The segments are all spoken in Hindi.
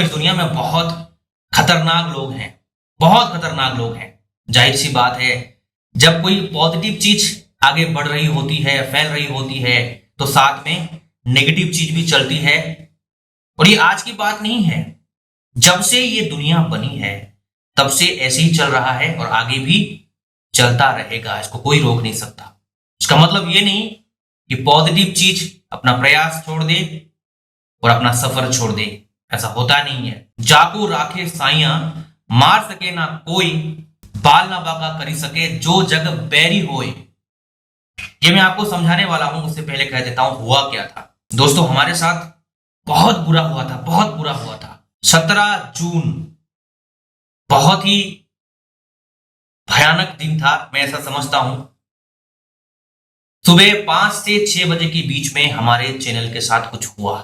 दोस्तों, इस दुनिया में बहुत खतरनाक लोग हैं, बहुत खतरनाक लोग हैं। जाहिर सी बात है, जब कोई पॉजिटिव चीज आगे बढ़ रही होती है, फैल रही होती है, तो साथ में नेगेटिव चीज भी चलती है। और ये आज की बात नहीं है, जब से ये दुनिया बनी है तब से ऐसे ही चल रहा है और आगे भी चलता रहेगा। इसको कोई रोक नहीं सकता। इसका मतलब ये नहीं कि पॉजिटिव चीज अपना प्रयास छोड़ दे और अपना सफर छोड़ दे, ऐसा होता नहीं है। जाको राखे साइया, मार सके ना कोई, बाल ना बाका करी सके, जो जग बैरी होए। ये मैं आपको समझाने वाला हूं, उससे पहले कह देता हूं हुआ क्या था। दोस्तों, हमारे साथ बहुत बुरा हुआ था, बहुत बुरा हुआ था। 17 जून बहुत ही भयानक दिन था, मैं ऐसा समझता हूं। सुबह 5 से 6 बजे के बीच में हमारे चैनल के साथ कुछ हुआ।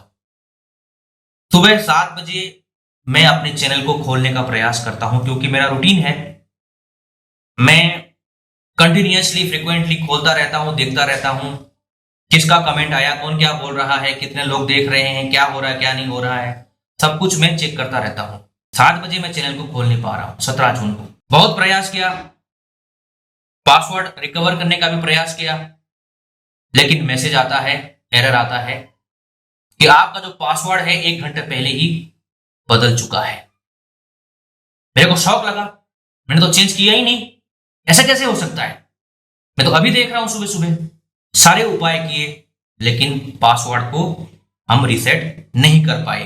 सुबह 7 बजे मैं अपने चैनल को खोलने का प्रयास करता हूं, क्योंकि मेरा रूटीन है। मैं कंटिन्यूअसली फ्रिक्वेंटली खोलता रहता हूं, देखता रहता हूं किसका कमेंट आया, कौन क्या बोल रहा है, कितने लोग देख रहे हैं, क्या हो रहा है, क्या नहीं हो रहा है, सब कुछ मैं चेक करता रहता हूं। 7 बजे मैं चैनल को खोल नहीं पा रहा हूं। 17 जून को बहुत प्रयास किया, पासवर्ड रिकवर करने का भी प्रयास किया, लेकिन मैसेज आता है, एरर आता है कि आपका जो पासवर्ड है 1 घंटे पहले ही बदल चुका है। मेरे को शौक लगा, मैंने तो चेंज किया ही नहीं, ऐसा कैसे हो सकता है। मैं तो अभी देख रहा हूं, सुबह सुबह सारे उपाय किए, लेकिन पासवर्ड को हम रीसेट नहीं कर पाए।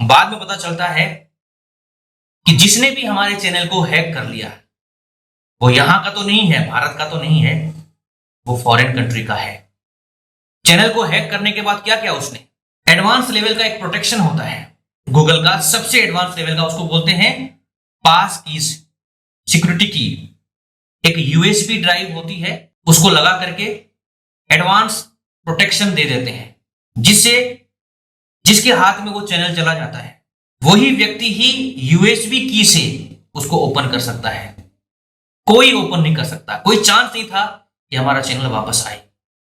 बाद में पता चलता है कि जिसने भी हमारे चैनल को हैक कर लिया वो यहां का तो नहीं है, भारत का तो नहीं है, वो फॉरेन कंट्री का है। चैनल को हैक करने के बाद क्या किया उसने, एडवांस लेवल का एक प्रोटेक्शन होता है गूगल का, सबसे एडवांस लेवल का, उसको बोलते हैं पास कीज, सिक्योरिटी की। एक यूएसबी ड्राइव होती है, उसको लगा करके एडवांस प्रोटेक्शन दे देते हैं, जिससे जिसके हाथ में वो चैनल चला जाता है वही व्यक्ति ही यूएसबी की से उसको ओपन कर सकता है। कोई ओपन नहीं कर सकता। कोई चांस नहीं था कि हमारा चैनल वापस आए।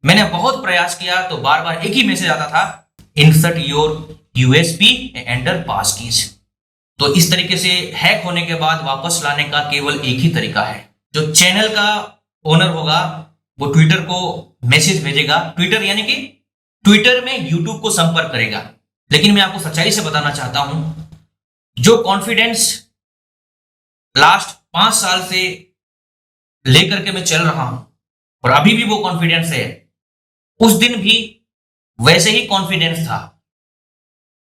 मैंने बहुत प्रयास किया तो बार बार एक ही मैसेज आता था, insert your USB enter pass keys. तो इस तरीके से हैक होने के बाद वापस लाने का केवल एक ही तरीका है। जो चैनल का ओनर होगा वो ट्विटर को मैसेज भेजेगा, ट्विटर यानी कि ट्विटर में यूट्यूब को संपर्क करेगा। लेकिन मैं आपको सच्चाई से बताना चाहता हूं, जो कॉन्फिडेंस लास्ट 5 साल से लेकर के मैं चल रहा हूं और अभी भी वो कॉन्फिडेंस है, उस दिन भी वैसे ही कॉन्फिडेंस था।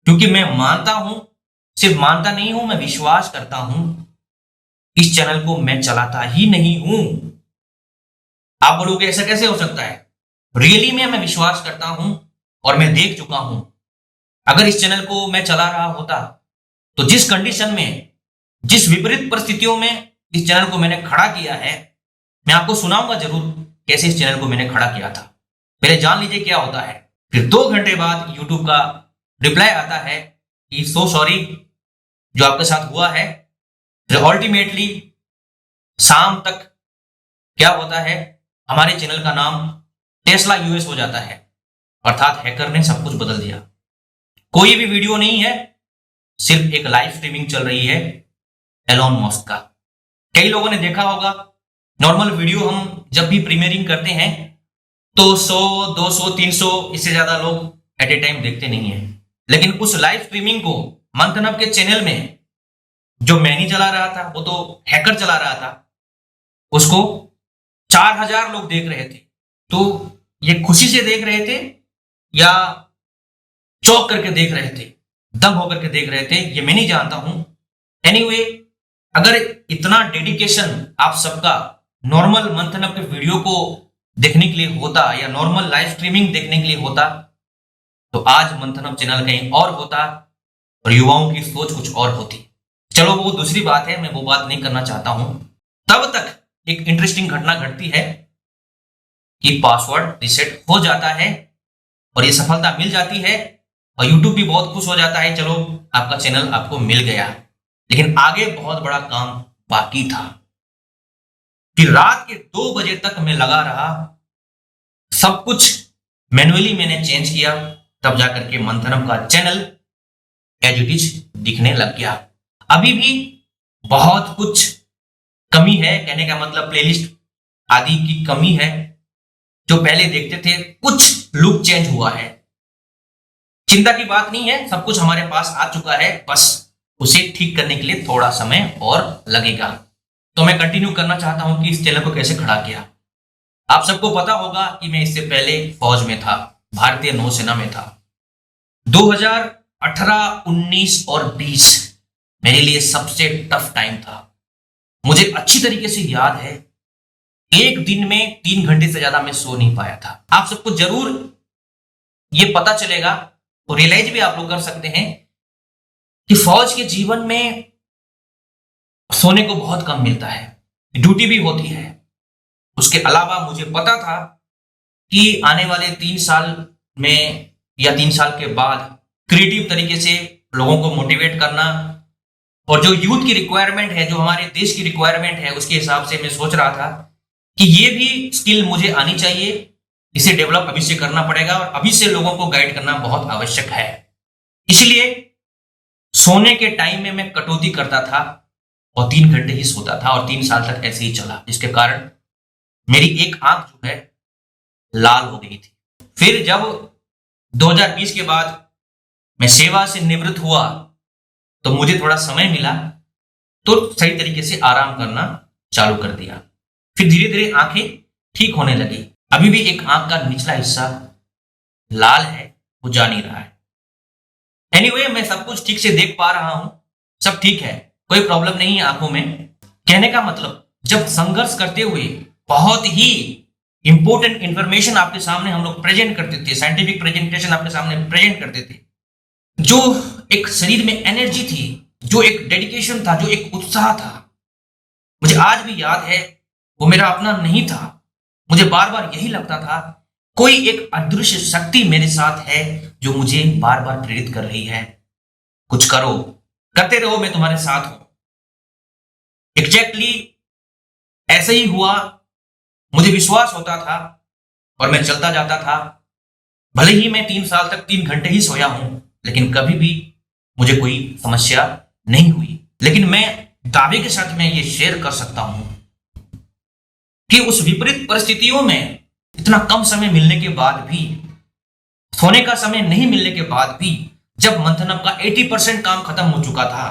क्योंकि मैं मानता हूं, सिर्फ मानता नहीं हूं, मैं विश्वास करता हूं इस चैनल को मैं चलाता ही नहीं हूं। आप बोलोगे ऐसा कैसे हो सकता है। रियली में मैं विश्वास करता हूं और मैं देख चुका हूं। अगर इस चैनल को मैं चला रहा होता तो जिस कंडीशन में, जिस विपरीत परिस्थितियों में इस चैनल को मैंने खड़ा किया है, मैं आपको सुनाऊंगा जरूर कैसे इस चैनल को मैंने खड़ा किया था। पहले जान लीजिए क्या होता है। फिर 2 घंटे बाद यूट्यूब का रिप्लाई आता है कि सो सॉरी, जो आपके साथ हुआ है। फिर अल्टीमेटली शाम तक क्या होता है, हमारे चैनल का नाम टेस्ला यूएस हो जाता है, अर्थात हैकर ने सब कुछ बदल दिया। कोई भी वीडियो नहीं है, सिर्फ एक लाइव स्ट्रीमिंग चल रही है एलोन मस्क का। कई लोगों ने देखा होगा, नॉर्मल वीडियो हम जब भी प्रीमियरिंग करते हैं तो 100, 200, 300 इससे ज्यादा लोग एट ए टाइम देखते नहीं है। लेकिन उस लाइव स्ट्रीमिंग को मंथनब के चैनल में जो मैं नहीं चला रहा था, वो तो हैकर चला रहा था, उसको 4000 लोग देख रहे थे। तो ये खुशी से देख रहे थे या चौंक करके देख रहे थे, दम होकर के देख रहे थे, ये मैं नहीं जानता हूं। एनीवे, अगर इतना डेडिकेशन आप सबका नॉर्मल मंथनब के वीडियो को देखने के लिए होता या नॉर्मल लाइव स्ट्रीमिंग देखने के लिए होता, तो आज मंथनब चैनल कहीं और होता और युवाओं की सोच कुछ और होती। चलो वो दूसरी बात है, मैं वो बात नहीं करना चाहता हूं। तब तक एक इंटरेस्टिंग घटना घटती है कि पासवर्ड रीसेट हो जाता है और ये सफलता मिल जाती है और यूट्यूब भी बहुत खुश हो जाता है, चलो आपका चैनल आपको मिल गया। लेकिन आगे बहुत बड़ा काम बाकी था कि रात के 2 बजे तक मैं लगा रहा, सब कुछ मैन्युअली मैंने चेंज किया, तब जाकर के मंथनम का चैनल एज इट इज दिखने लग गया। अभी भी बहुत कुछ कमी है, कहने का मतलब प्लेलिस्ट आदि की कमी है। जो पहले देखते थे कुछ लुक चेंज हुआ है, चिंता की बात नहीं है, सब कुछ हमारे पास आ चुका है, बस उसे ठीक करने के लिए थोड़ा समय और लगेगा। तो मैं कंटिन्यू करना चाहता हूं कि इस चैनल को कैसे खड़ा किया। आप सबको पता होगा कि मैं इससे पहले फौज में था, भारतीय नौसेना में था। 2018, 19 और 20 मेरे लिए सबसे टफ टाइम था। मुझे अच्छी तरीके से याद है, एक दिन में 3 घंटे से ज्यादा मैं सो नहीं पाया था। आप सबको जरूर ये पता चलेगा और रियलाइज भी आप लोग कर सकते हैं कि फौज के जीवन में सोने को बहुत कम मिलता है, ड्यूटी भी होती है। उसके अलावा मुझे पता था कि आने वाले 3 साल में या 3 साल के बाद क्रिएटिव तरीके से लोगों को मोटिवेट करना और जो यूथ की रिक्वायरमेंट है, जो हमारे देश की रिक्वायरमेंट है, उसके हिसाब से मैं सोच रहा था कि ये भी स्किल मुझे आनी चाहिए, इसे डेवलप अभी से करना पड़ेगा और अभी से लोगों को गाइड करना बहुत आवश्यक है। इसलिए सोने के टाइम में मैं कटौती करता था और 3 घंटे ही सोता था और 3 साल तक ऐसे ही चला, जिसके कारण मेरी एक आंख जो है लाल हो गई थी। फिर जब 2020 के बाद मैं सेवा से निवृत्त हुआ तो मुझे थोड़ा समय मिला, तो सही तरीके से आराम करना चालू कर दिया। फिर धीरे धीरे आंखें ठीक होने लगी। अभी भी एक आंख का निचला हिस्सा लाल है, वो जा नहीं रहा है। एनीवे, मैं सब कुछ ठीक से देख पा रहा हूं, सब ठीक है, कोई प्रॉब्लम नहीं है आंखों में। कहने का मतलब, जब संघर्ष करते हुए बहुत ही इंपॉर्टेंट इंफॉर्मेशन आपके सामने हम लोग प्रेजेंट करते थे, साइंटिफिक प्रेजेंटेशन आपके सामने प्रेजेंट करते थे, जो एक शरीर में एनर्जी थी, जो एक डेडिकेशन था, जो एक उत्साह था, मुझे आज भी याद है, वो मेरा अपना नहीं था। मुझे बार बार यही लगता था कोई एक अदृश्य शक्ति मेरे साथ है जो मुझे बार बार प्रेरित कर रही है, कुछ करो, करते रहो, मैं तुम्हारे साथ हूं। एग्जैक्टली ऐसे ही हुआ। मुझे विश्वास होता था और मैं चलता जाता था। भले ही मैं 3 साल तक 3 घंटे ही सोया हूं, लेकिन कभी भी मुझे कोई समस्या नहीं हुई। लेकिन मैं दावे के साथ मैं ये शेयर कर सकता हूं कि उस विपरीत परिस्थितियों में इतना कम समय मिलने के बाद भी, सोने का समय नहीं मिलने के बाद भी, जब मंथन अप का 80% काम खत्म हो चुका था,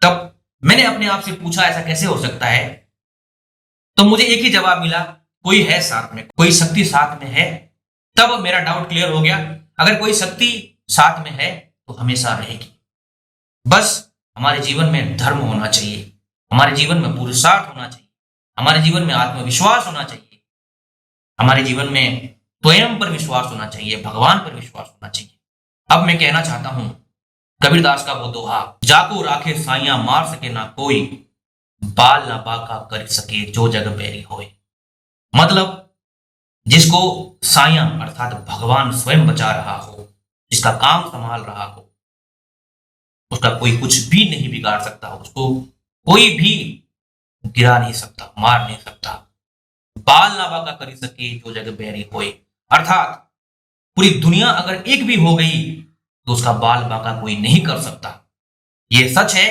तब मैंने अपने आप से पूछा ऐसा कैसे हो सकता है। तो मुझे एक ही जवाब मिला, कोई है साथ में, कोई शक्ति साथ में है। तब मेरा डाउट क्लियर हो गया, अगर कोई शक्ति साथ में है तो हमेशा रहेगी। बस हमारे जीवन में धर्म होना चाहिए, हमारे जीवन में पुरुषार्थ होना चाहिए, हमारे जीवन में आत्मविश्वास होना चाहिए, हमारे जीवन में स्वयं पर विश्वास होना चाहिए, भगवान पर विश्वास होना चाहिए। अब मैं कहना चाहता हूं कबीरदास का वो दोहा, जाको राखे साइया मार सके ना कोई, बाल ना बाका कर सके जो जग बैरी होए। मतलब जिसको साइया अर्थात भगवान स्वयं बचा रहा हो, जिसका काम संभाल रहा हो, उसका कोई कुछ भी नहीं बिगाड़ सकता, उसको कोई भी गिरा नहीं सकता, मार नहीं सकता। बाल ना बाका कर सके जो जग बैरी होए, अर्थात पूरी दुनिया अगर एक भी हो गई तो उसका बाल बाका कोई नहीं कर सकता। ये सच है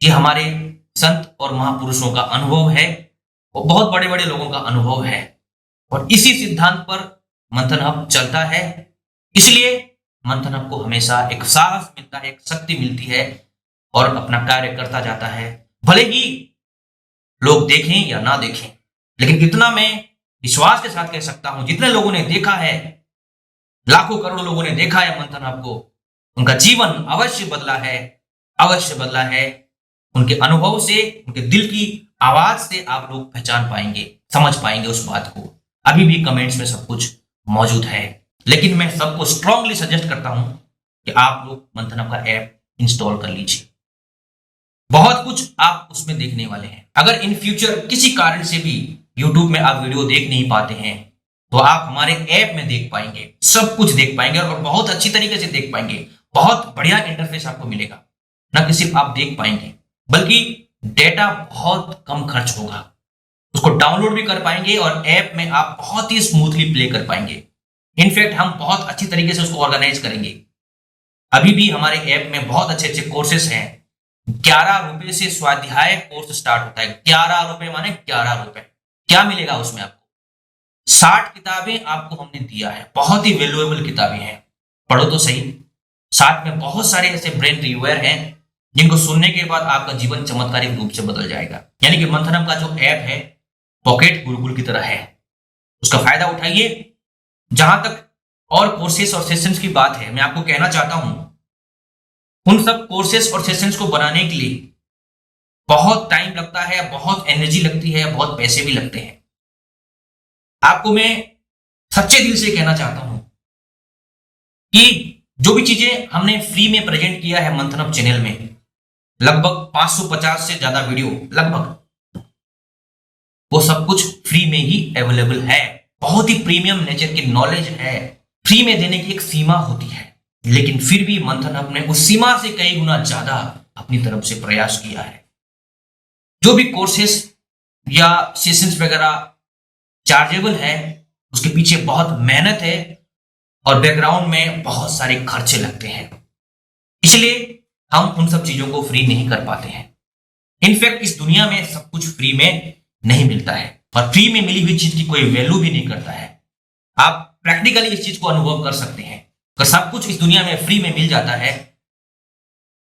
कि हमारे संत और महापुरुषों का अनुभव है, वो बहुत बड़े बड़े लोगों का अनुभव है, और इसी सिद्धांत पर मंथन हब चलता है। इसलिए मंथन हब को हमेशा एक साहस मिलता है, एक शक्ति मिलती है और अपना कार्य करता जाता है। भले ही लोग देखें या ना देखें, लेकिन इतना मैं विश्वास के साथ कह सकता हूं, जितने लोगों ने देखा है, लाखों करोड़ों लोगों ने देखा है मंथन हब को, उनका जीवन अवश्य बदला है, अवश्य बदला है। उनके अनुभव से, उनके दिल की आवाज से आप लोग पहचान पाएंगे, समझ पाएंगे उस बात को। अभी भी कमेंट्स में सब कुछ मौजूद है, लेकिन मैं सबको स्ट्रांगली सजेस्ट करता हूं कि आप लोग मंथन हब का ऐप इंस्टॉल कर लीजिए। बहुत कुछ आप उसमें देखने वाले हैं। अगर इन फ्यूचर किसी कारण से भी यूट्यूब में आप वीडियो देख नहीं पाते हैं, तो आप हमारे ऐप में देख पाएंगे, सब कुछ देख पाएंगे और बहुत अच्छी तरीके से देख पाएंगे। बहुत बढ़िया इंटरफेस आपको मिलेगा। न कि सिर्फ आप देख पाएंगे, बल्कि डेटा बहुत कम खर्च होगा, उसको डाउनलोड भी कर पाएंगे और ऐप में आप बहुत ही स्मूथली प्ले कर पाएंगे। इनफैक्ट हम बहुत अच्छी तरीके से उसको ऑर्गेनाइज करेंगे। अभी भी हमारे ऐप में बहुत अच्छे अच्छे कोर्सेस हैं। 11 रुपए से स्वाध्याय कोर्स स्टार्ट होता है। 11 रुपए माने 11 रुपए। क्या मिलेगा उसमें आपको? 60 किताबें आपको हमने दिया है, बहुत ही वैल्यूएबल किताबें हैं, पढ़ो तो सही। साथ में बहुत सारे ऐसे ब्रेन रिव्यूअर हैं जिनको सुनने के बाद आपका जीवन चमत्कारिक रूप से बदल जाएगा। यानी कि मंथनम का जो ऐप है पॉकेट गुरुकुल की तरह है, उसका फायदा उठाइए। जहां तक और कोर्सेस और सेशंस की बात है, मैं आपको कहना चाहता हूं उन सब कोर्सेस और सेशंस को बनाने के लिए बहुत टाइम लगता है, बहुत एनर्जी लगती है, बहुत पैसे भी लगते हैं। आपको मैं सच्चे दिल से कहना चाहता हूं कि जो भी चीजें हमने फ्री में प्रेजेंट किया है मंथनम चैनल में, लगभग 550 से ज्यादा वीडियो, लगभग वो सब कुछ फ्री में ही अवेलेबल है। बहुत ही प्रीमियम नेचर की नॉलेज है। फ्री में देने की एक सीमा होती है, लेकिन फिर भी मंथनम ने उस सीमा से कई गुना ज्यादा अपनी तरफ से प्रयास किया है। जो भी कोर्सेस या सेशंस वगैरह चार्जेबल है, उसके पीछे बहुत मेहनत है और बैकग्राउंड में बहुत सारे खर्चे लगते हैं, इसलिए हम उन सब चीजों को फ्री नहीं कर पाते हैं। इनफैक्ट इस दुनिया में सब कुछ फ्री में नहीं मिलता है और फ्री में मिली हुई चीज की कोई वैल्यू भी नहीं करता है। आप प्रैक्टिकली इस चीज को अनुभव कर सकते हैं। अगर सब कुछ इस दुनिया में फ्री में मिल जाता है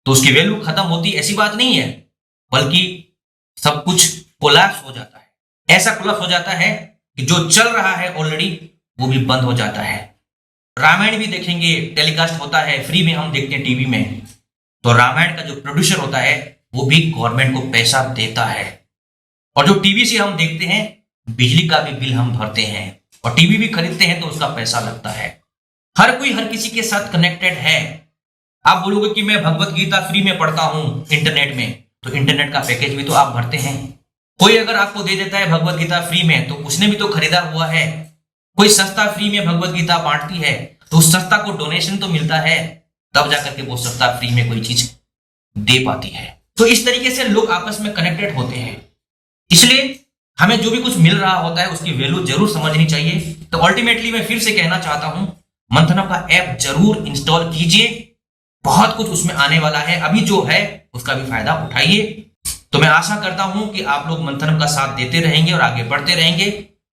तो उसकी वैल्यू खत्म होती, ऐसी बात नहीं है, बल्कि सब कुछ कोलैप्स हो जाता है। ऐसा कोलैप्स हो जाता है कि जो चल रहा है ऑलरेडी वो भी बंद हो जाता है। रामायण भी देखेंगे, टेलीकास्ट होता है, फ्री में हम देखते हैं टीवी में, तो रामायण का जो प्रोड्यूसर होता है वो भी गवर्नमेंट को पैसा देता है। और जो टीवी से हम देखते हैं, बिजली का भी बिल हम भरते हैं और टीवी भी खरीदते हैं तो उसका पैसा लगता है। हर कोई हर किसी के साथ कनेक्टेड है। आप बोलोगे कि मैं भगवत गीता फ्री में पढ़ता हूं इंटरनेट में, तो इंटरनेट का पैकेज भी तो आप भरते हैं। कोई अगर आपको दे देता है भगवत गीता फ्री में, तो उसने भी तो खरीदा हुआ है। कोई संस्था फ्री में भगवत गीता बांटती है तो उस संस्था को डोनेशन तो मिलता है, तब जाकर के वो संस्था फ्री में कोई चीज दे पाती है। तो इस तरीके से लोग आपस में कनेक्टेड होते हैं। इसलिए हमें जो भी कुछ मिल रहा होता है उसकी वैल्यू जरूर समझनी चाहिए। तो अल्टीमेटली मैं फिर से कहना चाहता हूं, मंथनम का ऐप जरूर इंस्टॉल कीजिए, बहुत कुछ उसमें आने वाला है। अभी जो है उसका भी फायदा उठाइए। तो मैं आशा करता हूं कि आप लोग मंथनम का साथ देते रहेंगे और आगे बढ़ते रहेंगे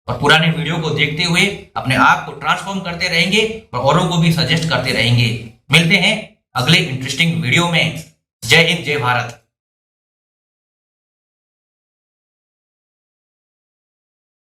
और पुराने वीडियो को देखते हुए अपने आप को ट्रांसफॉर्म करते रहेंगे और औरों को भी सजेस्ट करते रहेंगे। मिलते हैं अगले इंटरेस्टिंग वीडियो में। जय हिंद, जय भारत।